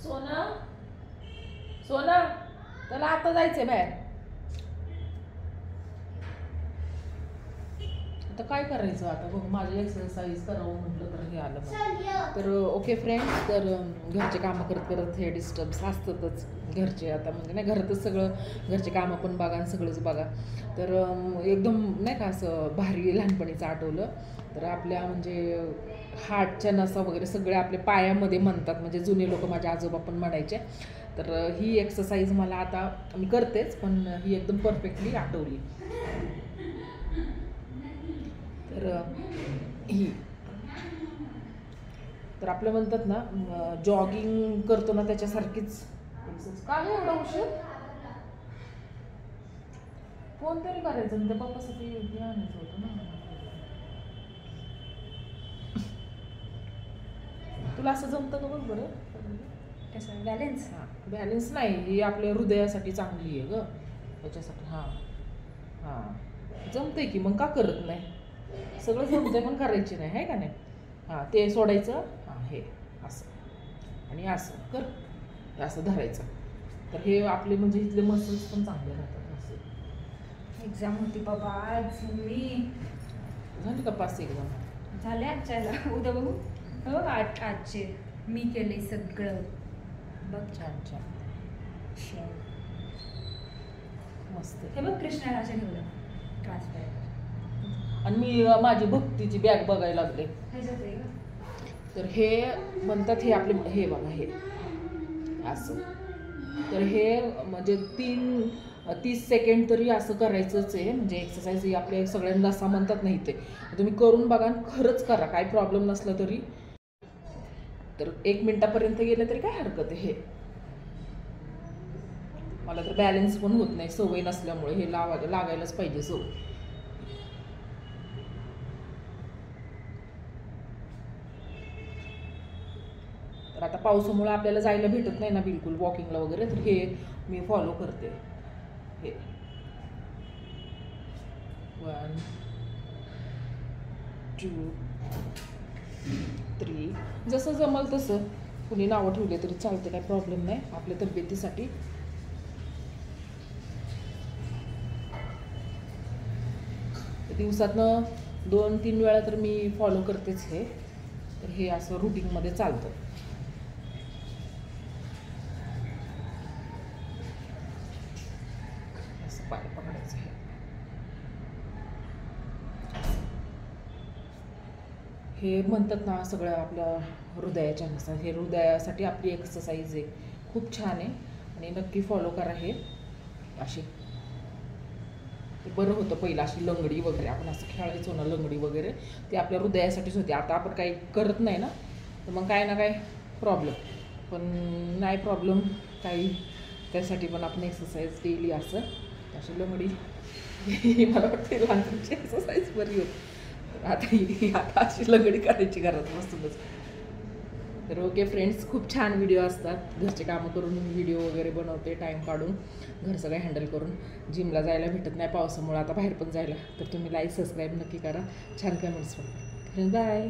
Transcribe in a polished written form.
सोना सोना त्याला आता जायचंय बाहेर. आता काय करायचं आता बघ माझी एक्सरसाइज करावं म्हटलं तर हे आलं मग. तर ओके फ्रेंड्स, तर घरचे कामं करत करत हे डिस्टर्ब्स असतातच घरचे. आता म्हणजे नाही घरातच सगळं घरचे कामं पण बघा आणि सगळंच बघा. तर एकदम नाही का असं भारी लहानपणीचं आठवलं. तर आपल्या म्हणजे हार्टच्या नसा वगैरे सगळे आपल्या पायामध्ये म्हणतात, म्हणजे जुने लोक माझे आजोबा पण म्हणायचे. तर ही एक्सरसाइज मला आता मी करतेच, पण ही एकदम परफेक्टली आठवली. तर ही तर आपलं म्हणतात ना जॉगिंग करतो ना त्याच्यासारखीच. काय एवढा उशीर? फोन तरी करायचं ना, त्या पप्पासाठी आणायचं होतं ना. तुला असं जमतं का बघ बरं? कसं बॅलेन्स? हां बॅलेन्स नाही, ही आपल्या हृदयासाठी चांगली आहे ग त्याच्यासाठी. हां हां जमतंय की, मग का करत नाही? सगळं जमतंय पण करायची नाही आहे का नाही. हां ते सोडायचं. हां हे असं आणि असं कर, हे असं धरायचं. तर हे आपले म्हणजे इथले मसल्स पण चांगले राहतात. असं एक्झाम होती बाबा आज. मी झाली का पास एक्झाम? झाले आजच्याला, उद्या बघू. हो आजचे मी केले सगळं बघ. छान छान मस्त. हे बघ कृष्णा राजा ठेवलं ट्रान्सफर. आणि मी माझी भक्तीची बॅग बघायला लागले. तर हे म्हणतात हे आपले हे बघा हे असं. तर हे म्हणजे 30 सेकंड तरी असं करायचंच आहे. म्हणजे एक्सरसाइज ही आपल्या सगळ्यांना असं म्हणतात नाही ते तुम्ही करून बघा आणि खरंच करा, काय प्रॉब्लेम नसला तरी. तर 1 मिनिटापर्यंत गेलं तरी काय हरकत आहे. हे मला तर बॅलन्स पण होत नाही सवय नसल्यामुळे, हे लागायलाच पाहिजे सवय. तर आता पावसामुळे आपल्याला जायला भेटत नाही ना बिलकुल वॉकिंगला वगैरे, तर हे मी फॉलो करते. हे 1 2 3 जसं जमल तसं. कुणी नावं ठेवले तरी चालते, काही प्रॉब्लेम नाही आपल्या तब्येतीसाठी. दिवसातनं 2-3 वेळा तर मी फॉलो करतेच हे. तर हे असं रुटीनमध्ये चालतं. असं पाय पकडायचं हे. हे म्हणतात ना सगळं आपल्या हृदयाच्या नुसार, हे हृदयासाठी आपली एक्सरसाइज आहे, खूप छान आहे आणि नक्की फॉलो करा हे. अशी ते बरं होतं पहिलं, अशी लंगडी वगैरे आपण असं खेळायचो ना लंगडी वगैरे, ते आपल्या हृदयासाठीच होते. आता आपण काही करत नाही ना, तर मग काय ना काय प्रॉब्लेम. पण नाही प्रॉब्लेम काही, त्यासाठी पण आपण एक्सरसाइज डेली असं अशी लंगडी मला वाटते लहानपणीची एक्सरसाइज बरी होती. आता अशी लंगडी करायची घरात बसूनच. तर ओके फ्रेंड्स, खूप छान व्हिडिओ असतात. घरचे कामं करून व्हिडिओ वगैरे बनवते टाईम काढून, घर सगळं हँडल करून. जिमला जायला भेटत नाही पावसामुळे आता बाहेर पण जायला. तर तुम्ही लाईक सबस्क्राईब नक्की करा, छान कमेंट्स पण. बाय.